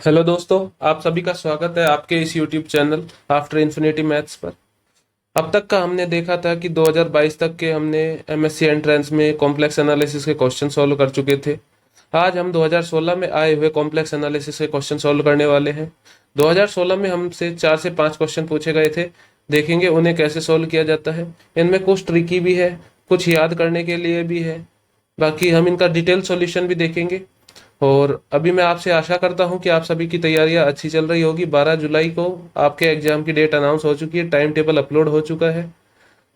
Hello दोस्तों, आप सभी का स्वागत है आपके इस YouTube channel after infinity maths पर। अब तक का हमने देखा था कि 2022 तक के हमने एमएससी एंट्रेंस में कॉम्प्लेक्स एनालिसिस के क्वेश्चन सॉल्व कर चुके थे। आज हम 2016 में आए हुए कॉम्प्लेक्स एनालिसिस के क्वेश्चन सॉल्व करने वाले हैं। 2016 में हमसे 4 से 5 क्वेश्चन पूछे गए थे। देखेंगे उन्हें कैसे सॉल्व किया जाता है। इनमें कुछ ट्रिकी भी है, कुछ याद करने के लिए भी है। बाकी हम इनका डिटेल सॉल्यूशन भी देखेंगे। और अभी मैं आपसे आशा करता हूं कि आप सभी की तैयारियां अच्छी चल रही होगी। 12 जुलाई को आपके एग्जाम की डेट अनाउंस हो चुकी है, टाइम टेबल अपलोड हो चुका है।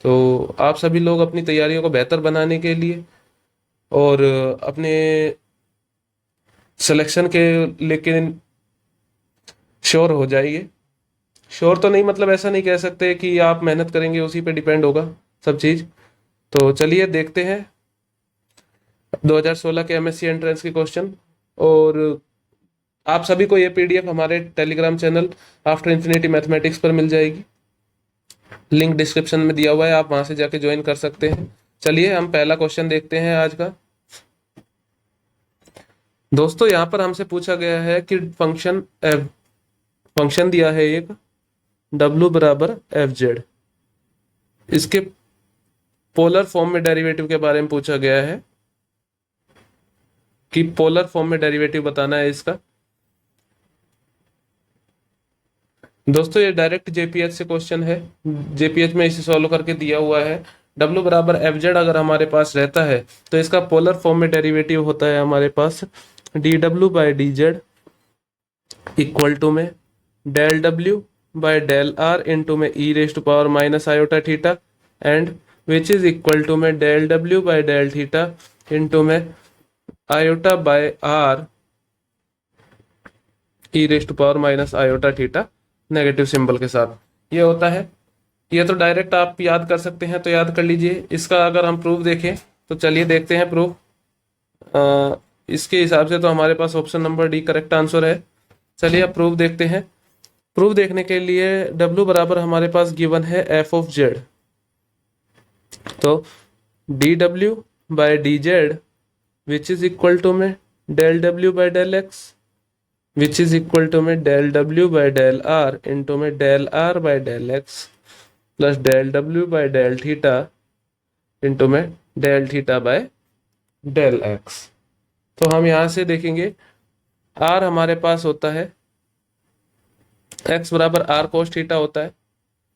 तो आप सभी लोग अपनी तैयारियों को बेहतर बनाने के लिए और अपने सिलेक्शन के लेकिन श्योर हो जाइए। श्योर तो नहीं, मतलब ऐसा नहीं कह सकते कि आप मेहनत करेंगे उसी पे डिपेंड होगा सब चीज़। तो चलिए देखते हैं 2016 के एमएससी एंट्रेंस के क्वेश्चन। और आप सभी को ये पीडीएफ हमारे Telegram channel after infinity mathematics पर मिल जाएगी। लिंक डिस्क्रिप्शन में दिया हुआ है, आप वहां से जाके ज्वाइन कर सकते हैं। चलिए हम पहला क्वेश्चन देखते हैं आज का। दोस्तों यहाँ पर हमसे पूछा गया है कि फंक्शन दिया है एक w बराबर एफ जेड। इसके पोलर फॉर्म में डेरिवेटिव के बारे में पूछा गया है कि पोलर फॉर्म में डेरिवेटिव बताना है इसका। दोस्तों ये डायरेक्ट जेपीएच से क्वेश्चन है। जेपीएच में इसे सॉल्व करके दिया हुआ है। W बराबर एफ जेड अगर हमारे पास रहता है तो इसका पोलर फॉर्म में डेरिवेटिव होता है हमारे पास D W by D Z equal to में del W by del R into में E raise to power minus iota theta and which is equal to में del W by del theta into में iota by R E raise to power minus iota theta negative symbol के साथ ये होता है। ये तो डायरेक्ट आप याद कर सकते हैं, तो याद कर लीजिए। इसका अगर हम प्रूफ देखें तो चलिए देखते हैं प्रूफ। इसके हिसाब से तो हमारे पास option number D correct answer है। चलिए अब प्रूफ देखते हैं। प्रूफ देखने के लिए W बराबर हमारे पास गिवन है एफ ऑफ जेड। तो D W by D Z which is equal to में del W by del X which is equal to में del W by del R into में del are by del X plus del W by del theta into में del theta by del X. तो हम यहां से देखेंगे are हमारे पास होता है एक्स बराबर आर कोस थीटा होता है।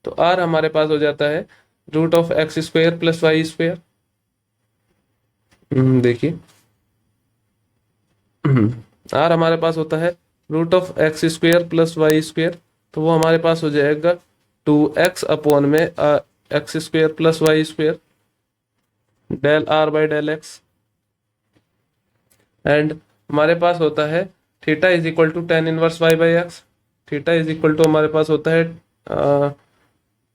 तो आर हमारे पास हो जाता है root of x square plus y square. देखिए आर हमारे पास होता है root of x square plus y square. तो वो हमारे पास हो जाएगा 2x अपॉन में x square plus y square del are by del x. And हमारे पास होता है theta is equal to tan inverse y by x. Theta is equal to हमारे पास होता है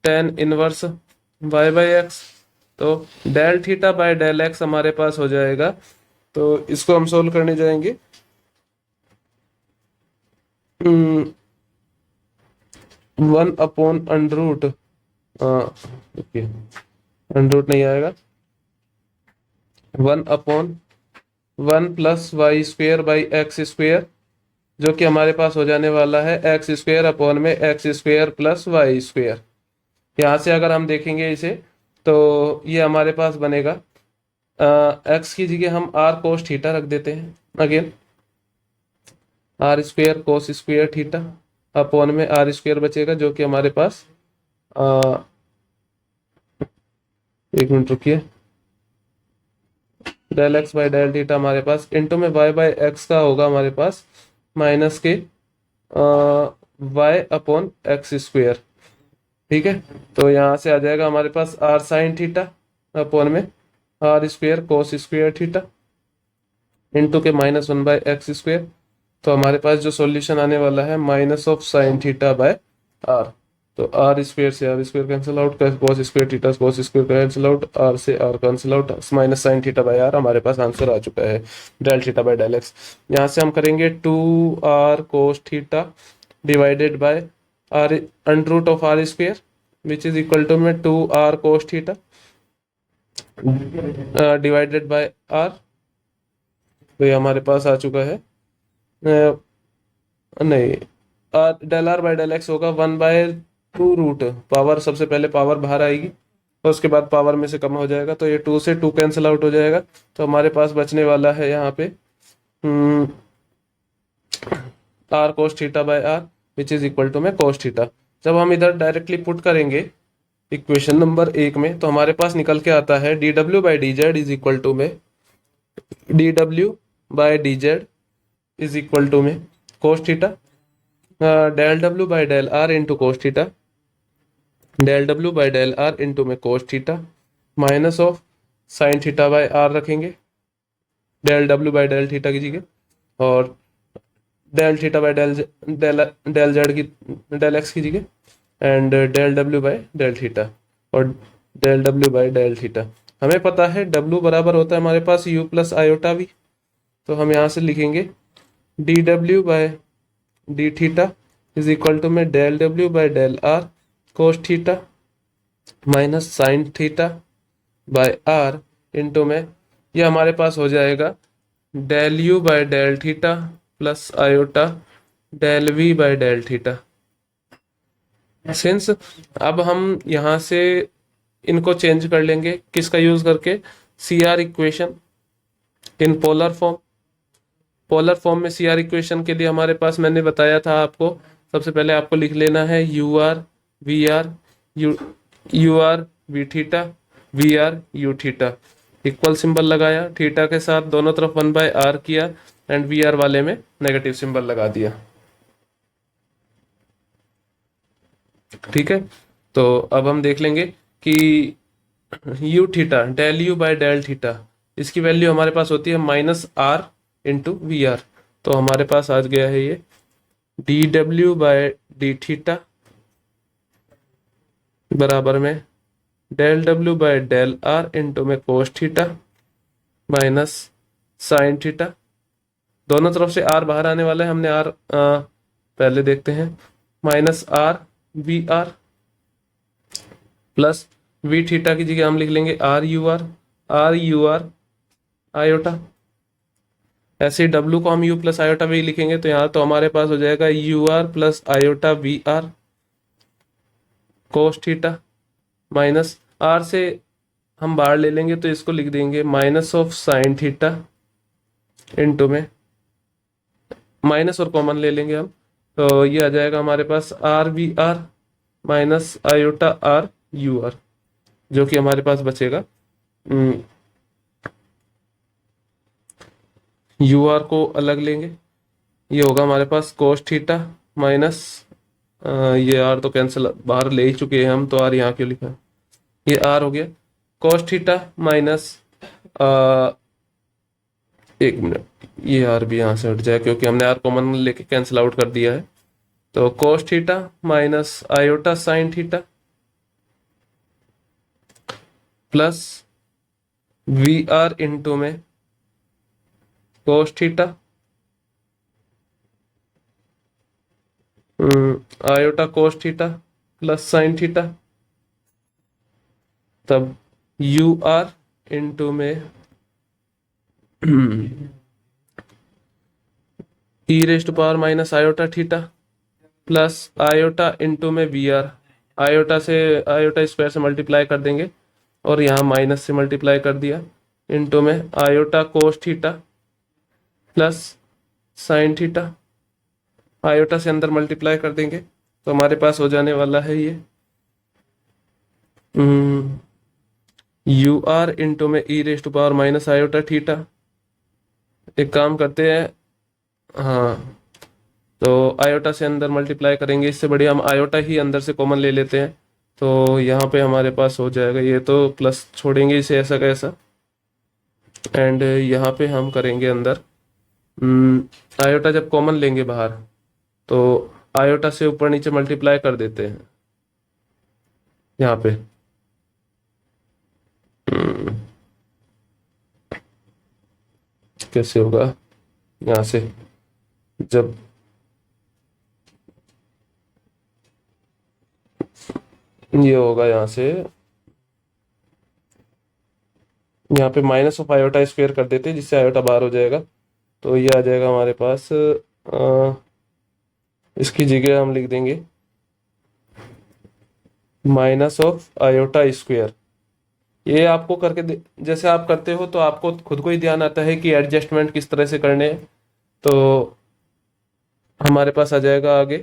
tan inverse y by x. तो del theta by del x हमारे पास हो जाएगा। तो इसको हम सोल्व करने जाएंगे। One upon under root, okay under root नहीं आएगा, one upon one plus y square by x square जो कि हमारे पास हो जाने वाला है एक्स स्क्वेयर अपॉन में x square plus y square. यहाँ से अगर हम देखेंगे इसे तो ये हमारे पास बनेगा एक्स की जगह हम आर कोस थीटा रख देते हैं। Again R square cos square theta upon में आर स्क्वेयर बचेगा जो कि हमारे पास एक मिनट रुकिए, del X by del theta हमारे पास इंटू में वाई बाई एक्स का होगा हमारे पास माइनस के वाई अपॉन एक्स स्क्वेयर। ठीक है, तो यहाँ से आ जाएगा हमारे पास आर साइन थीटा अपॉन में R square cos square theta into के minus one by x square. तो हमारे पास जो सॉल्यूशन आने वाला है minus of sine theta by are. तो आर स्क्वेयर से R square cancel out, cos square theta cos square cancel out, R से R cancel out, minus sine theta by R हमारे पास आंसर आ चुका है del theta by del X. यहाँ से हम करेंगे two are cos theta divided by R under root of R square which is equal to में two are cos theta divided by are. तो ये हमारे पास आ चुका है नहीं, del are by del x होगा 1/2 रूट, पावर सबसे पहले पावर बाहर आएगी और उसके बाद पावर में से कम हो जाएगा, तो ये 2 से 2 कैंसिल आउट हो जाएगा। तो हमारे पास बचने वाला है यहाँ पे R cos theta by R, which is equal to में कोस थीटा। जब हम इधर डायरेक्टली पुट करेंगे इक्वेशन नंबर 1 में, तो हमारे पास निकल के आता है D W by D Z is equal to में D W by D Z is equal to में cos theta, del W by del R into cos theta, del W by del R into में cos theta, minus of sine theta by R रखेंगे, del W by del theta की जगह, और del theta by del del Z की, del X की जगह, and del W by del theta, और del W by del theta. हमें पता है डब्ल्यू बराबर होता है हमारे पास यू प्लस आयोटा वी, तो हम यहाँ से लिखेंगे D W by D theta is equal to में del W by del are cos theta minus sine theta by r into में, ये हमारे पास हो जाएगा del u by del theta plus iota del v by del theta. Since अब हम यहाँ से इनको चेंज कर लेंगे, किसका यूज करके, C R equation in polar form. Polar form में सी आर इक्वेशन के लिए हमारे पास, मैंने बताया था आपको, सबसे पहले आपको लिख लेना है u r we r, you r v theta v r u theta, equal symbol लगाया, थीटा के साथ दोनों तरफ 1/r किया, एंड वी आर वाले में नेगेटिव सिंबल लगा दिया। ठीक है, तो अब हम देख लेंगे कि u theta del u by del theta, इसकी वैल्यू हमारे पास होती है -r इंटू वी आर। तो हमारे पास आज गया है ये D W by D theta बराबर में del W by del R into में cos theta minus sine theta, दोनों तरफ से आर बाहर आने वाला है, हमने आर पहले देखते हैं, minus r we r plus v theta की जगह हम लिख लेंगे आर यू आर आयोटा। ऐसे डब्लू को हम यू प्लस आयोटा भी लिखेंगे, तो यहाँ तो हमारे पास हो जाएगा U R plus iota V R cos theta minus R से हम बाहर ले लेंगे तो इसको लिख देंगे minus of sine theta into में, माइनस और कॉमन ले लेंगे हम, तो ये आ जाएगा हमारे पास R we R minus iota R you R, जो कि हमारे पास बचेगा यू आर को अलग लेंगे, ये होगा हमारे पास कोस थीटा माइनस, ये आर तो कैंसिल बाहर ले ही चुके हैं हम, तो आर यहाँ क्यों लिखा है, ये आर हो गया कोस थीटा माइनस, एक मिनट, ये आर भी यहाँ से हट जाए क्योंकि हमने आर कॉमन लेके कैंसिल आउट कर दिया है, तो cos theta minus iota sine theta plus V R into में cos theta iota cos theta plus sine theta, तब यू आर इंटू में E rest to power minus iota theta plus iota into में V R, iota से iota square से multiply कर देंगे और यहाँ माइनस से मल्टीप्लाई कर दिया, इंटू में iota cos theta plus sine theta, iota से अंदर मल्टीप्लाई कर देंगे तो हमारे पास हो जाने वाला है ये यू आर इंटू में E rest to power minus iota theta. एक काम करते हैं, हाँ, तो आयोटा से अंदर मल्टीप्लाई करेंगे, इससे बढ़िया हम आयोटा ही अंदर से कॉमन ले लेते हैं, तो यहाँ पे हमारे पास हो जाएगा, ये तो प्लस छोड़ेंगे इसे ऐसा कैसा, एंड यहाँ पे हम करेंगे अंदर आयोटा जब कॉमन लेंगे बाहर, तो आयोटा से ऊपर नीचे मल्टीप्लाई कर देते हैं यहाँ पे, कैसे होगा, यहाँ से जब ये होगा यहाँ से, यहाँ पे माइनस ऑफ आयोटा स्क्वायर कर देते हैं जिससे आयोटा बाहर हो जाएगा, तो ये आ जाएगा हमारे पास इसकी जगह हम लिख देंगे माइनस ऑफ आयोटा स्क्वायर। ये आपको जैसे आप करते हो तो आपको खुद को ही ध्यान आता है कि एडजस्टमेंट किस तरह से करने हैं। तो हमारे पास आ जाएगा आगे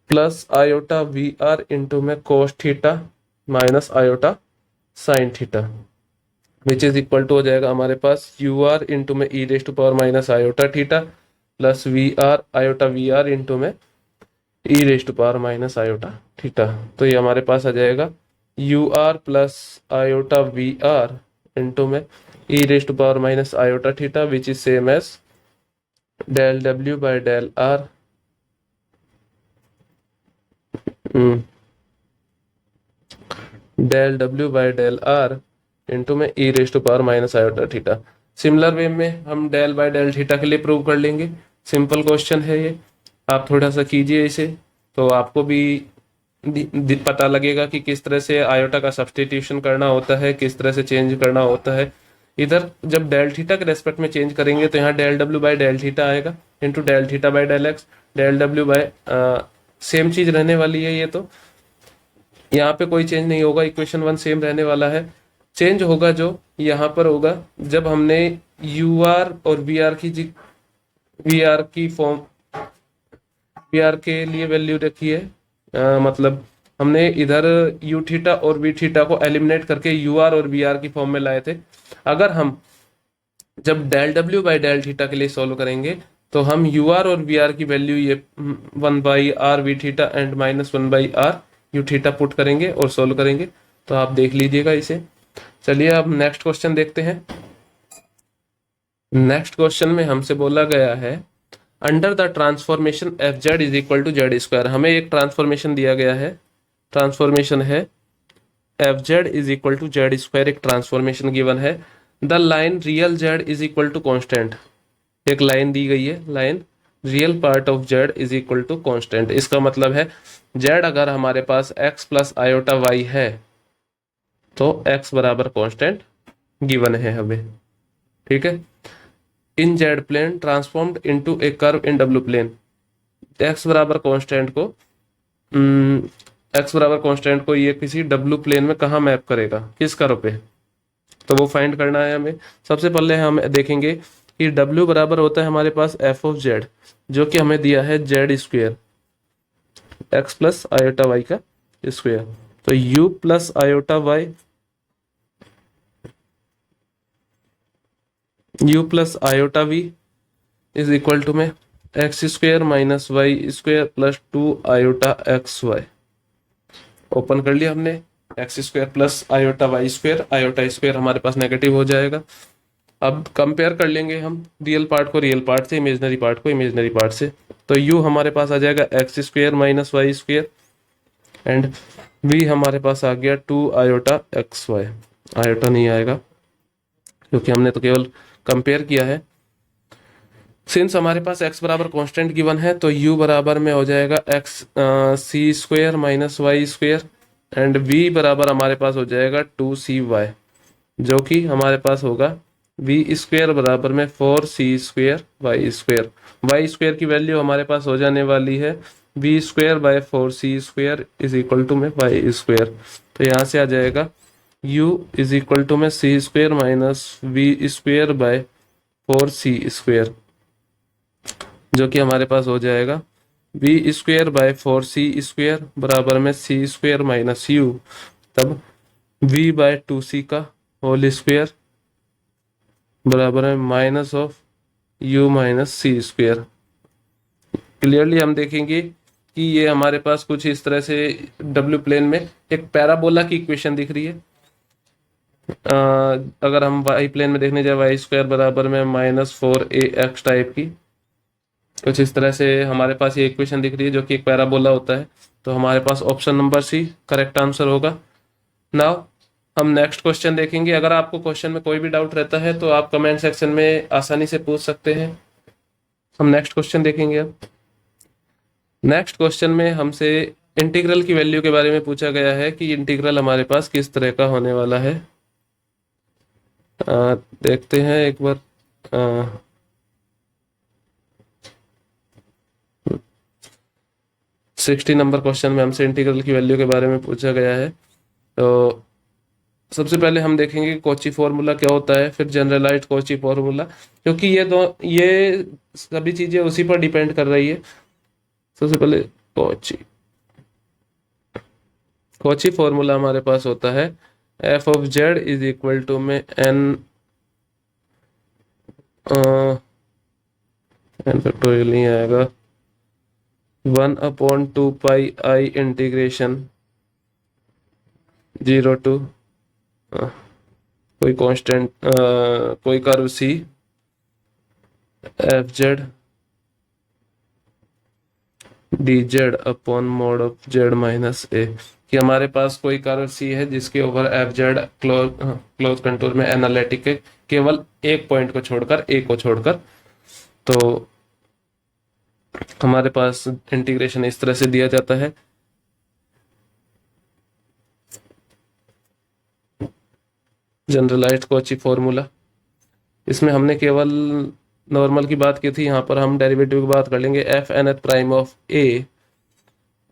plus iota V R into में cos theta minus iota sine theta, which is equal to हो जाएगा हमारे पास यू आर इंटू में E raise to power minus iota theta plus V R iota V R into में E raise to power minus iota theta. तो ये हमारे पास आ जाएगा U R plus iota V R into में E raise to power minus iota theta which is same as del W by del R del W by del R into में E raise to power minus iota theta. Similar way में हम del by del theta के लिए prove कर लेंगे। Simple question है ये, आप थोड़ा सा कीजिए इसे तो आपको भी पता लगेगा कि किस तरह से आयोटा का सब्स्टिट्यूशन करना होता है, किस तरह से चेंज करना होता है। इधर जब डेल थीटा के रेस्पेक्ट में चेंज करेंगे तो यहाँ del W by del theta आएगा into del theta by del X, del W by same चीज रहने वाली है। ये तो यहाँ पे कोई चेंज नहीं होगा, इक्वेशन वन सेम रहने वाला है। चेंज होगा जो यहाँ पर होगा जब हमने यू आर और वी आर की फॉर्म वी आर के लिए वैल्यू रखी है। मतलब हमने इधर यू थीटा और वी थीटा को एलिमिनेट करके यू आर और वी आर की फॉर्म में लाए थे। अगर हम जब del W by del theta के लिए सॉल्व करेंगे तो हम यू आर और वी आर की वैल्यू ये 1/r v theta and minus 1/r u theta put करेंगे और सॉल्व करेंगे। तो आप देख लीजिएगा इसे। चलिए अब नेक्स्ट क्वेश्चन देखते हैं। नेक्स्ट क्वेश्चन में हमसे बोला गया है under the transformation f z is equal to z square. हमें एक ट्रांसफॉर्मेशन दिया गया है, ट्रांसफॉर्मेशन है f z is equal to z square, एक ट्रांसफॉर्मेशन गिवन है। The line real z is equal to constant, एक लाइन दी गई है, line real part of Z is equal to constant. इसका मतलब है जेड अगर हमारे पास एक्स प्लस आयोटा वाई है तो एक्स बराबर कॉन्स्टेंट गिवन है हमें, ठीक है। In Z plane transformed into a curve in W plane. X बराबर कांस्टेंट को ये किसी डब्ल्यू प्लेन में कहाँ मैप करेगा, किस कर्व पे, तो वो फाइंड करना है हमें। सबसे पहले हम देखेंगे कि डब्ल्यू बराबर होता है हमारे पास एफ ऑफ जेड, जो कि हमें दिया है Z square, X plus iota Y का स्क्वेयर। तो U plus iota Y, U plus iota V is equal to में x square minus Y square plus 2 iota X Y. Open कर लिया हमने, X square plus iota square हमारे पास negative हो जाएगा। अब कंपेयर कर लेंगे हम रियल पार्ट को रियल पार्ट से, इमेजनरी पार्ट को इमेजनरी पार्ट से। तो यू हमारे पास आ जाएगा x square minus Y square and v हमारे पास आ गया 2 आयोटा एक्स वाई। आयोटा नहीं आएगा क्योंकि हमने तो केवल कंपेयर किया है। सिंस हमारे पास x बराबर कांस्टेंट गिवन है तो u बराबर में हो जाएगा x c square minus Y square and v बराबर हमारे पास हो जाएगा 2cy, जो कि हमारे पास होगा v स्क्वेयर बराबर में 4c square y square. Y square की वैल्यू हमारे पास हो जाने वाली है v square by 4c square is equal to में वाई स्क्वेयर। तो यहाँ से आ जाएगा u इज इक्वल टू में c square minus v square by 4c square, जो कि हमारे पास हो जाएगा B square by 4c square बराबर में सी स्क्वेयर माइनस यू, तब v बाय 2c का होल स्क्वेयर बराबर में minus of u minus c square. Clearly हम देखेंगे कि ये हमारे पास कुछ इस तरह से डब्ल्यू प्लेन में एक पैराबोला की इक्वेशन दिख रही है। अगर हम वाई प्लेन में देखने जाए वाई स्क्वायर बराबर में -4ax टाइप की कुछ इस तरह से हमारे पास ये इक्वेशन दिख रही है जो कि एक पैराबोला होता है। तो हमारे पास option number C correct answer होगा। नाउ हम नेक्स्ट क्वेश्चन देखेंगे। अगर आपको क्वेश्चन में कोई भी डाउट रहता है तो आप कमेंट सेक्शन में आसानी से पूछ सकते हैं। हम नेक्स्ट क्वेश्चन देखेंगे। अब नेक्स्ट क्वेश्चन में हमसे इंटीग्रल की वैल्यू के बारे में पूछा गया है कि इंटीग्रल हमारे पास किस तरह का होने वाला है। देखते हैं एक बार। 60 नंबर क्वेश्चन में हमसे इंटीग्रल की वैल्यू के बारे में पूछा गया है। तो सबसे पहले हम देखेंगे कॉची फॉर्मूला क्या होता है, फिर जनरलाइज्ड कॉची फॉर्मूला, क्योंकि ये सभी चीजें उसी पर डिपेंड कर रही है। सबसे पहले कॉची कॉची फॉर्मूला हमारे पास होता है F of Z is equal to में एन फैक्टोरियल नहीं आएगा, 1/2 पाई इंटीग्रेशन 0 टू कोई कांस्टेंट कोई curve C F Z D Z upon mod of Z minus A, कि हमारे पास कोई कर्व सी है जिसके ऊपर एफ जेड क्लोज कंटूर में एनालिटिक है, केवल एक पॉइंट को छोड़कर, ए को छोड़कर। तो हमारे पास इंटीग्रेशन इस तरह से दिया जाता है। जनरलाइज्ड कॉची फॉर्मूला, इसमें हमने केवल नॉर्मल की बात की थी, यहाँ पर हम डेरिवेटिव की बात कर लेंगे। F nth prime of a,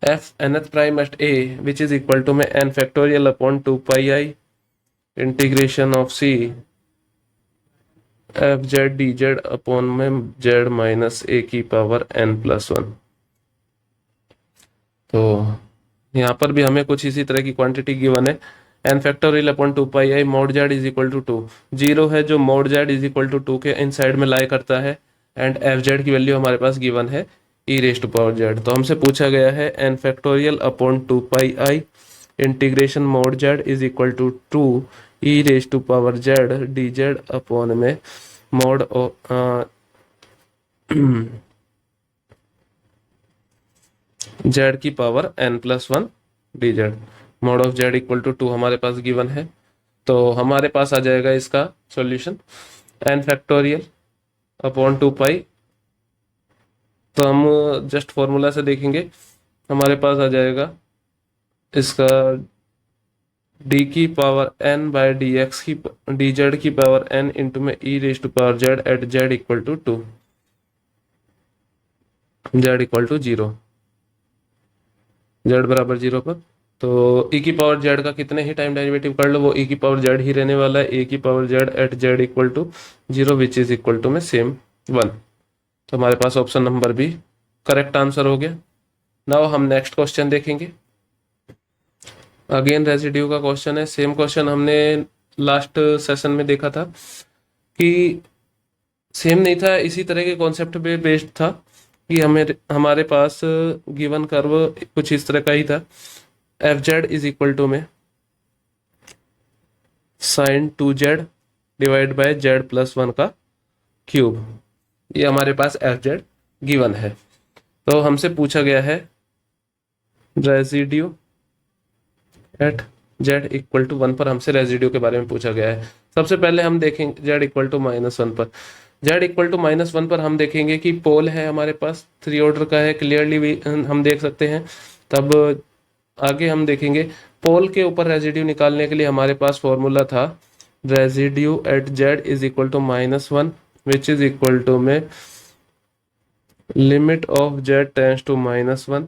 f nth prime at a which is equal to में N factorial upon 2 pi i integration of c F Z D Z upon में जेड माइनस ए की power n+1। तो यहाँ पर भी हमें कुछ इसी तरह की क्वांटिटी गिवन है, n factorial upon 2 pi i mod z is equal to 2, zero है जो mod z is equal to 2 के इन साइड में लाई करता है, एंड एफ जेड की वैल्यू हमारे पास गिवन है e raise to power z. तो हमसे पूछा गया है n factorial upon 2 pi i integration mod z is equal to 2 e raise to power z D Z upon में मोड जेड की power n+1 d z, mod of z equal to 2 हमारे पास given है। तो हमारे पास आ जाएगा इसका सॉल्यूशन एन फैक्टोरियल अपॉन 2 पाई। तो हम जस्ट फॉर्मूला से देखेंगे, हमारे पास आ जाएगा इसका डी की power n by d x की डी जेड की पावर n इंटू में e raise to power z at z equal to 2, z equal to 0, z बराबर 0 पर। तो e की पावर जेड का कितने ही टाइम डेरिवेटिव कर लो वो e की पावर जेड ही रहने वाला है, a की power z at z equal to 0 which is equal to में सेम 1। तो हमारे पास option number B correct answer हो गया। नाउ हम नेक्स्ट क्वेश्चन देखेंगे। अगेन रेजिड्यू का क्वेश्चन है, सेम क्वेश्चन हमने लास्ट सेशन में देखा था, कि सेम नहीं था, इसी तरह के कॉन्सेप्ट पे बेस्ड था, कि हमारे पास गिवन कर्व कुछ इस तरह का ही था, f z is equal to में sine 2z divide by z+1 का क्यूब, ये हमारे पास एफ जेड गिवन है। तो हमसे पूछा गया है residue at z equal to 1 पर, हमसे रेजिड्यू के बारे में पूछा गया है। सबसे पहले हम देखेंगे z इक्वल टू -1 पर, z इक्वल टू -1 पर हम देखेंगे कि पोल है हमारे पास 3 ऑर्डर का है, क्लियरली हम देख सकते हैं। तब आगे हम देखेंगे पोल के ऊपर रेजिड्यू निकालने के लिए हमारे पास फॉर्मूला था residue at z is equal to -1 which is equal to में limit of z tends to -1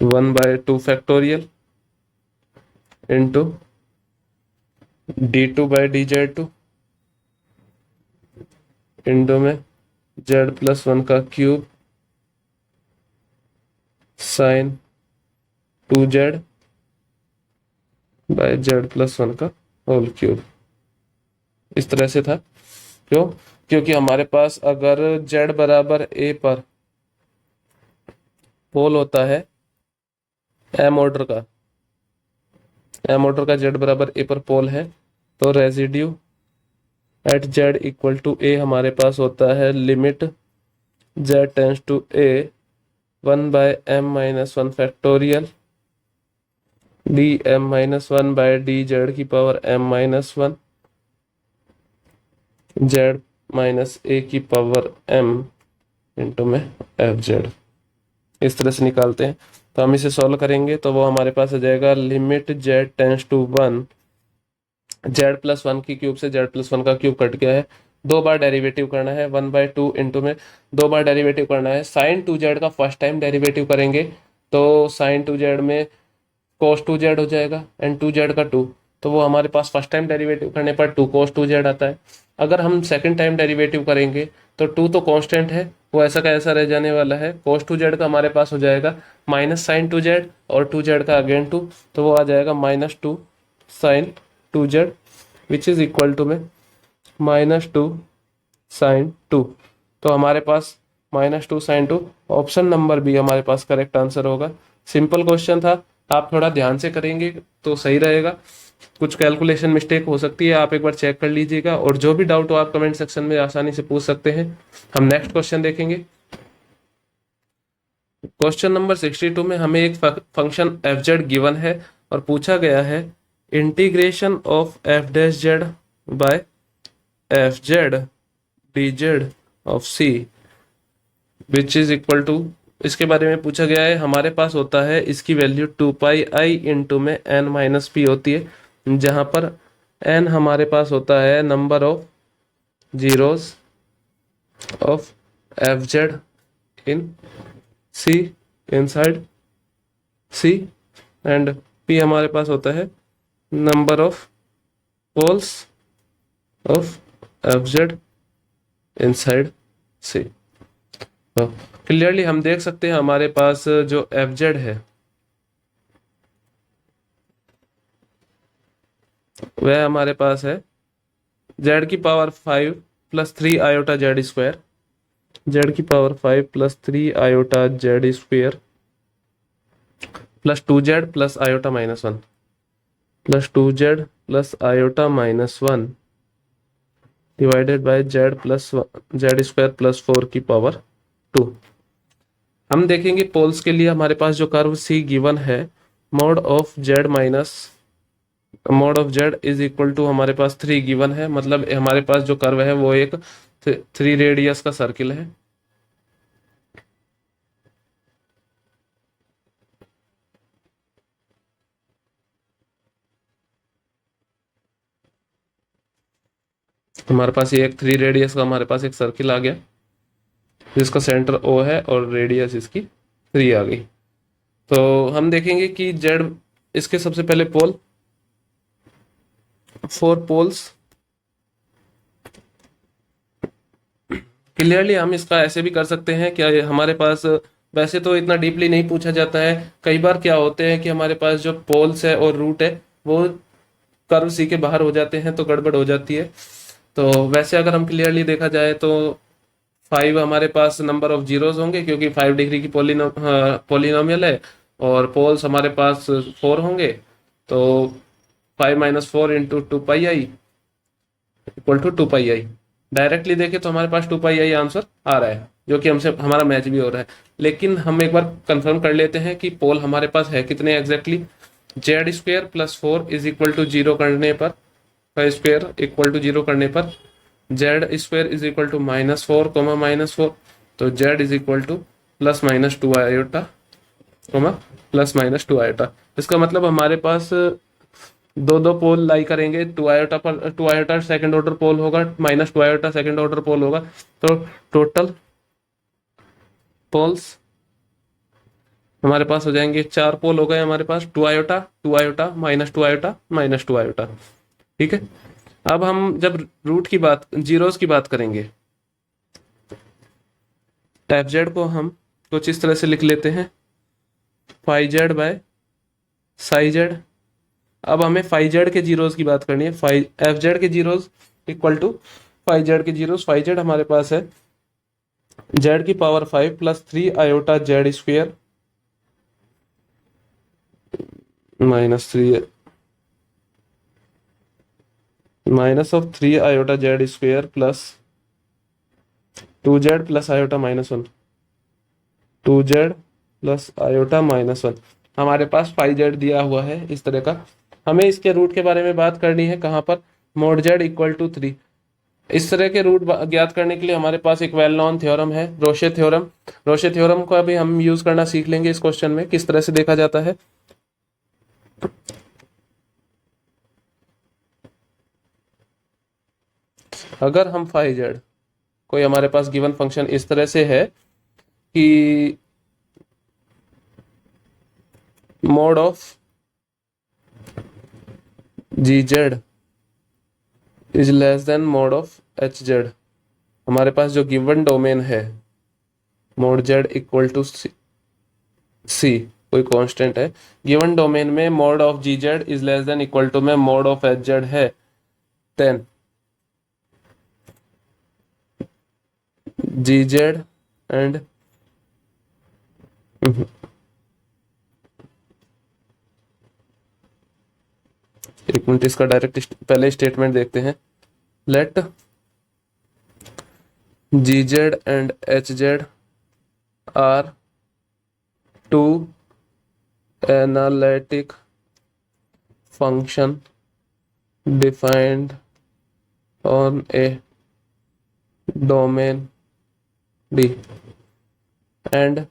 1/2 factorial into d2/dz2 into में z+1 का cube sign 2z bye z+1 का होल क्यूब, इस तरह से था। क्यों? क्योंकि हमारे पास अगर z बराबर a पर पोल होता है m ऑर्डर का, z बराबर a पर पोल है, तो residue at z equal to a हमारे पास होता है limit z tends to a 1/m-1 factorial dm-1/dz की power m-1 z minus a की पावर m इंटू में एफ जेड, इस तरह से निकालते हैं। तो हम इसे सॉल्व करेंगे तो वो हमारे पास आ जाएगा limit z tends to 1, z+1 की क्यूब से z+1 का क्यूब कट गया है, दो बार डेरिवेटिव करना है, 1/2 इंटू में दो बार डेरिवेटिव करना है। साइन 2z का फर्स्ट टाइम डेरिवेटिव करेंगे तो साइन 2z में cos 2z हो जाएगा एंड 2z का 2, तो वो हमारे पास फर्स्ट टाइम डेरिवेटिव करने पर 2 cos 2z आता है। अगर हम सेकंड टाइम डेरिवेटिव करेंगे तो 2 तो कांस्टेंट है, वो ऐसा का ऐसा रह जाने वाला है। cos 2z का हमारे पास हो जाएगा माइनस साइन 2z और 2z का अगेन 2, तो वो आ जाएगा -2 sine 2z which is equal to में -2 साइन 2। तो हमारे पास -2 साइन 2, ऑप्शन नंबर बी हमारे पास करेक्ट आंसर होगा। सिंपल क्वेश्चन था, आप थोड़ा ध्यान से करेंगे तो सही रहेगा। कुछ कैलकुलेशन मिस्टेक हो सकती है, आप एक बार चेक कर लीजिएगा, और जो भी डाउट हो आप कमेंट सेक्शन में आसानी से पूछ सकते हैं। हम नेक्स्ट क्वेश्चन देखेंगे। क्वेश्चन नंबर 62 में हमें एक फंक्शन f(z) गिवन है और पूछा गया है integration of f(z) by f(z) dz of c which is equal to, इसके बारे में पूछा गया है। हमारे पास होता है इसकी वैल्यू 2πi इंटू में n-p होती है, जहां पर n हमारे पास होता है number of zeros of f(z) in c inside c and p हमारे पास होता है number of poles of f(z) inside c। तो क्लियरली हम देख सकते हैं हमारे पास जो f(z) है वह हमारे पास है z की power 5 plus 3 iota Z square, z की power 5 plus 3 iota Z square plus 2z plus iota -1 plus 2z plus iota -1 divided by z plus Z square plus 4 की पावर 2। हम देखेंगे पोल्स के लिए हमारे पास जो कर्व सी गिवन है, mod of z minus mod of z is equal to हमारे पास 3 गिवन है, मतलब हमारे पास जो कर्व है वो एक 3 रेडियस का सर्किल है। हमारे पास ये एक 3 रेडियस का हमारे पास एक सर्किल आ गया जिसका सेंटर O है और रेडियस इसकी 3 आ गई। तो हम देखेंगे कि z, इसके सबसे पहले पोल 4 पोल्स। क्लियरली हम इसका ऐसे भी कर सकते हैं कि हमारे पास, वैसे तो इतना डीपली नहीं पूछा जाता है, कई बार क्या होते हैं कि हमारे पास जो पोल्स है और रूट है वो कर्व सी के बाहर हो जाते हैं तो गड़बड़ हो जाती है। तो वैसे अगर हम क्लियरली देखा जाए तो 5 हमारे पास नंबर ऑफ जीरोस होंगे क्योंकि 5 डिग्री की पोलिनोमियल है, और पोल्स हमारे पास 4 होंगे, तो 5 - 4 into 2πi equal to 2πi। Directly देखें तो हमारे पास 2πi आंसर आ रहा है, जो कि हमसे हमारा मैच भी हो रहा है। लेकिन हम एक बार कंफर्म कर लेते हैं कि पोल हमारे पास है कितने exactly. Z square plus 4 is equal to 0 करने पर, का स्क्वेयर इक्वल टू 0 करने पर z square is equal to -4 -4, तो z is equal to +-2 iota +-2 iota. इसका मतलब हमारे पास दो पोल लाई करेंगे, 2 आयोटा पर 2 आयोटा सेकंड ऑर्डर पोल होगा, -2 आयोटा सेकंड ऑर्डर पोल होगा, तो टोटल पोल्स हमारे पास हो जाएंगे 4 पोल हो गए हमारे पास, 2 आयोटा -2 आयोटा -2 आयोटा। ठीक है, अब हम जब रूट की बात, जीरोस की बात करेंगे, f(z) को हम कुछ इस तरह से लिख लेते हैं φz बाय ψz। अब हमें φz के जीरोस की बात करनी है, fz के जीरोस इक्वल टू φz के जीरोस। φz हमारे पास है z की power 5 plus 3 iota z square -3 minus of 3 iota z square plus 2z plus iota -1 2z plus iota -1। हमारे पास φz दिया हुआ है इस तरह का। हमें इसके रूट के बारे में बात करनी है, कहाँ पर, मोड z इक्वल टू 3। इस तरह के रूट ज्ञात करने के लिए हमारे पास एक वेल नोन थ्योरम है, रोशे थ्योरम। रोशे थ्योरम को अभी हम यूज करना सीख लेंगे इस क्वेश्चन में, किस तरह से देखा जाता है। अगर हम फाई जेड कोई हमारे पास गिवन फंक्शन इस तरह से है कि mod of g z is less than mod of h z, हमारे पास जो गिवन डोमेन है mod z equal to c कोई कांस्टेंट है, गिवन डोमेन में mod of g z is less than equal to में मोड ऑफ एच जेड है, then g z and एक मिनट, इसका डायरेक्ट पहले स्टेटमेंट देखते हैं। Let g z and h z are two analytic function defined on a domain D and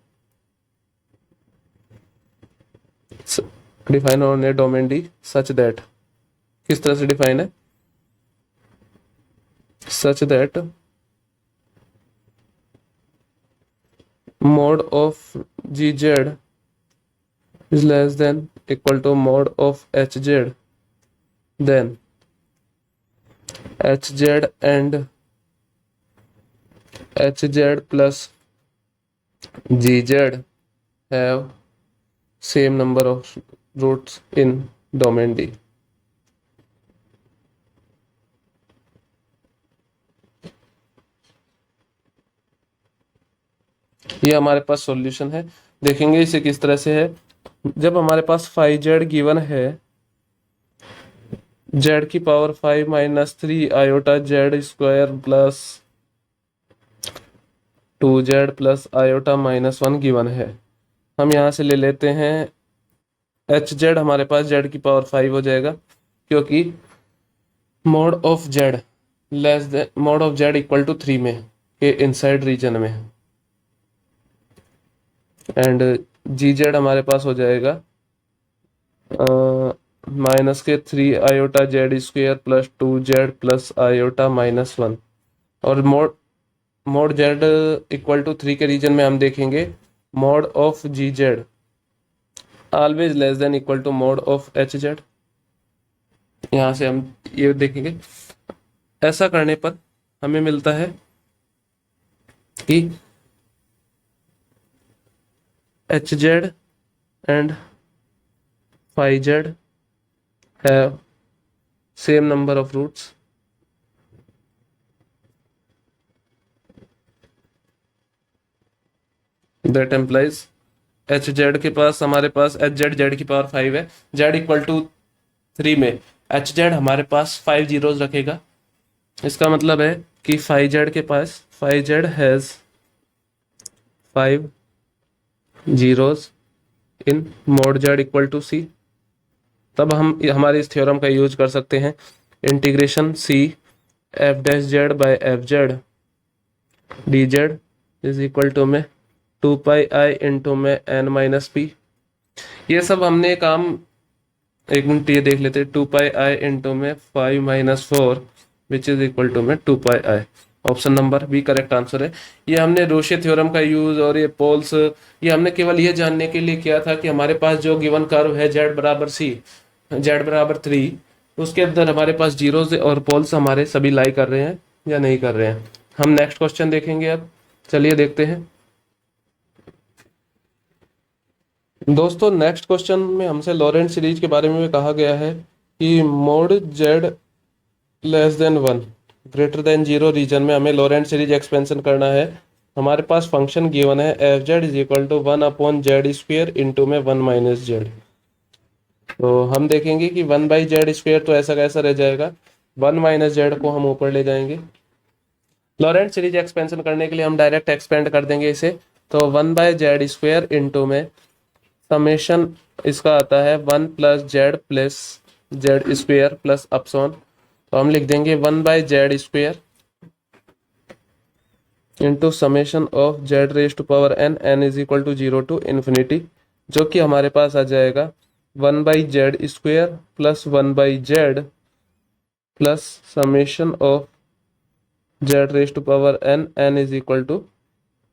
define on a domain D such that, किस तरह से define है, such that mod of gz is less than equal to mod of hz, then hz and hz plus gz have same number of roots in domain D. ये हमारे पास solution है। देखेंगे इसे किस तरह से है। जब हमारे पास 5z गिवन है, z की power 5 minus 3 iota Z square plus 2z plus iota minus 1 given है, हम यहाँ से ले लेते हैं एच जेड, हमारे पास z की पावर 5 हो जाएगा क्योंकि mod of z less than mod of z equal to 3 में के इनसाइड रीजन में, एंड जी जेड हमारे पास हो जाएगा माइनस के 3 iota z square plus 2z plus iota minus 1, और मोड जेड इक्वल टू 3 के रीजन में हम देखेंगे mod of g z always less than equal to mod of h z. यहाँ से हम ये देखेंगे, ऐसा करने पर हमें मिलता है कि h z and phi z have same number of roots, that implies h z के पास हमारे पास एच जेड की पावर 5 है, जेड इक्वल टू 3 में एच जेड हमारे पास 5 जीरोज रखेगा। इसका मतलब है कि 5z के पास 5z has 5 zeros in mod z equal to c. तब हम हमारे इस थ्योरम का यूज कर सकते हैं, integration c f dash z by f Z D Z is equal to में 2 पाई आई इंटू में एन माइनस पी। ये सब हमने काम, एक मिनट ये देख लेते हैं, 2 पाई आई इंटू में 5 minus 4 which is equal to में 2 pi i. Option number B correct answer है। ये हमने रोशे थ्योरम का यूज और ये पोल्स, ये हमने केवल ये जानने के लिए किया था कि हमारे पास जो गिवन कर्व है जेड बराबर सी, जेड बराबर 3, उसके अंदर हमारे पास जीरोज और पोल्स हमारे सभी लाई कर रहे हैं या नहीं कर रहे हैं। हम नेक्स्ट क्वेश्चन देखेंगे अब, चलिए देखते हैं दोस्तों। नेक्स्ट क्वेश्चन में हमसे लॉरेंट सीरीज के बारे में कहा गया है कि mod z less than 1 greater than 0 region में हमें लॉरेंट सीरीज एक्सपेंशन करना है। हमारे पास फंक्शन गिवन है f z is equal to 1 upon z square into में 1 माइनस जेड। तो हम देखेंगे कि 1 बाई जेड स्क्वेयर तो ऐसा कैसा रह जाएगा, 1 माइनस जेड को हम ऊपर ले जाएंगे। लॉरेंट सीरीज एक्सपेंशन करने के लिए हम डायरेक्ट एक्सपेंड कर देंगे इसे, तो 1 बाई जेड स्क्वेयर इंटू में समेशन इसका आता है 1 प्लस जेड स्क्वेयर प्लस अपसॉन, तो हम लिख देंगे 1 by z square into summation of z raise to power n is equal to 0 to infinity, जो कि हमारे पास आ जाएगा 1 by z square plus 1 by z plus summation of z raise to power n, n is equal to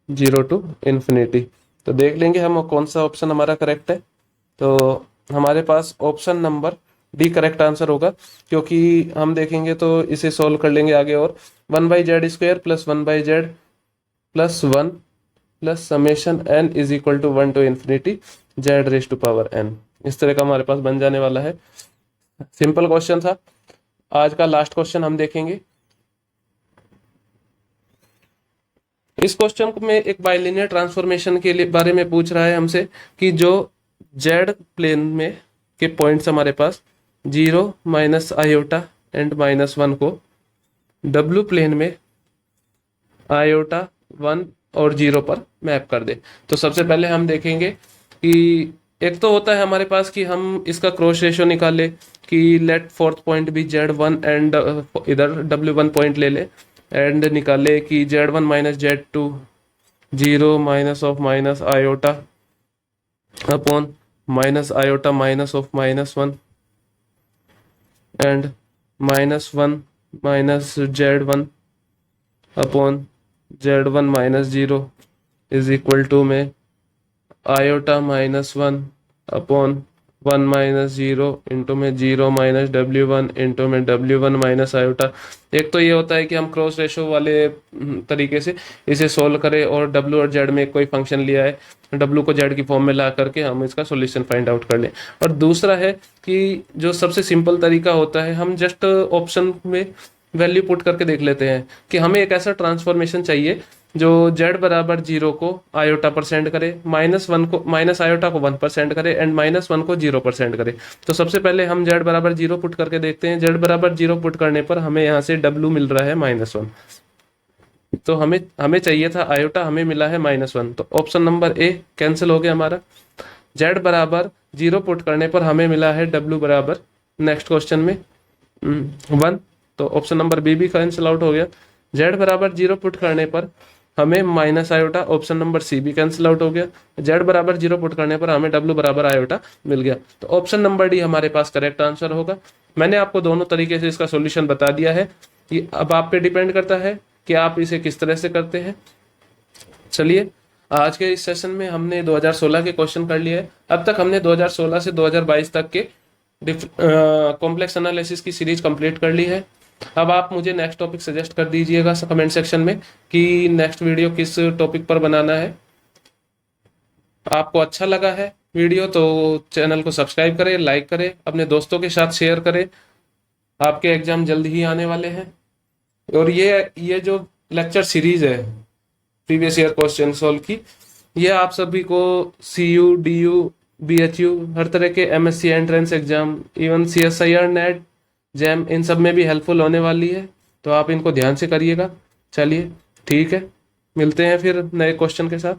0 to infinity. तो देख लेंगे हम कौन सा ऑप्शन हमारा करेक्ट है। तो हमारे पास option number D correct answer होगा, क्योंकि हम देखेंगे तो इसे सॉल्व कर लेंगे आगे। और 1/z² plus 1/z plus 1 plus summation n is equal to 1 to infinity z raise to power n, इस तरह का हमारे पास बन जाने वाला है। सिंपल क्वेश्चन था। आज का लास्ट क्वेश्चन हम देखेंगे। इस क्वेश्चन में एक बाइलिनियर ट्रांसफॉर्मेशन के लिए बारे में पूछ रहा है हमसे कि जो जेड प्लेन में के पॉइंट्स हमारे पास 0 माइनस आयोटा एंड -1 को डब्ल्यू प्लेन में आयोटा 1 और 0 पर मैप कर दे। तो सबसे पहले हम देखेंगे कि एक तो होता है हमारे पास कि हम इसका क्रॉस रेशियो निकाले कि लेट फोर्थ पॉइंट भी Z1 एंड इधर W1 पॉइंट ले ले, एंड निकाले कि Z1 minus Z2 0 minus of minus iota upon minus iota minus of -1 and -1 minus Z1 upon Z1 minus 0 is equal to में iota -1 upon 1 minus 0 into में 0 minus W1 into में W1 minus iota. एक तो ये होता है कि हम क्रॉस रेशो वाले तरीके से इसे सोल्व करें और W और Z में कोई फंक्शन लिया है, W को Z की फॉर्म में ला करके हम इसका सॉल्यूशन फाइंड आउट कर लें। और दूसरा है कि जो सबसे सिंपल तरीका होता है, हम जस्ट ऑप्शन में वैल्यू पुट करके देख लेते हैं कि हमें एक ऐसा ट्रांसफॉर्मेशन चाहिए जो z बराबर 0 को आयोटा पर सेंड करे, -1 को माइनस आयोटा को 1 पर सेंड करे एंड -1 को 0 पर सेंड करे। तो सबसे पहले हम z बराबर 0 पुट करके देखते हैं। z बराबर 0 पुट करने पर हमें यहाँ से w मिल रहा है -1, तो हमें हमें चाहिए था आयोटा, हमें मिला है -1। तो ऑप्शन नंबर ए कैंसिल हो गया हमारा। z बराबर 0 पुट करने पर हमें मिला है w बराबर, नेक्स्ट क्वेश्चन में 1, तो ऑप्शन नंबर बी भी कैंसिल आउट हो गया। z बराबर 0 पुट करने पर हमें minus iota, option number c भी कैंसिल आउट हो गया। z बराबर 0 पुट करने पर हमें w बराबर आयोटा मिल गया। तो ऑप्शन नंबर डी हमारे पास करेक्ट आंसर होगा। मैंने आपको दोनों तरीके से इसका सॉल्यूशन बता दिया है, कि अब आप पे डिपेंड करता है कि आप इसे किस तरह से करते हैं। चलिए, आज के इस सेशन में हमने 2016 के क्वेश्चन कर लिए। अब तक हमने 2016 से 2022 तक के कॉम्प्लेक्स एनालिसिस की सीरीज कंप्लीट कर ली है। अब आप मुझे नेक्स्ट टॉपिक सजेस्ट कर दीजिएगा कमेंट सेक्शन में कि नेक्स्ट वीडियो किस टॉपिक पर बनाना है। आपको अच्छा लगा है वीडियो तो चैनल को सब्सक्राइब करें, लाइक करें, अपने दोस्तों के साथ शेयर करें। आपके एग्जाम जल्द ही आने वाले हैं। और ये जो लेक्चर सीरीज है प्रीवियस ईयर क्वेश्चन सॉल्व की, ये आप सभी को CU, DU, BHU, हर तरह के MSc entrance exam, even CSIR, NET, JAM, इन सब में भी हेल्पफुल होने वाली है। तो आप इनको ध्यान से करिएगा। चलिए ठीक है, मिलते हैं फिर नए क्वेश्चन के साथ।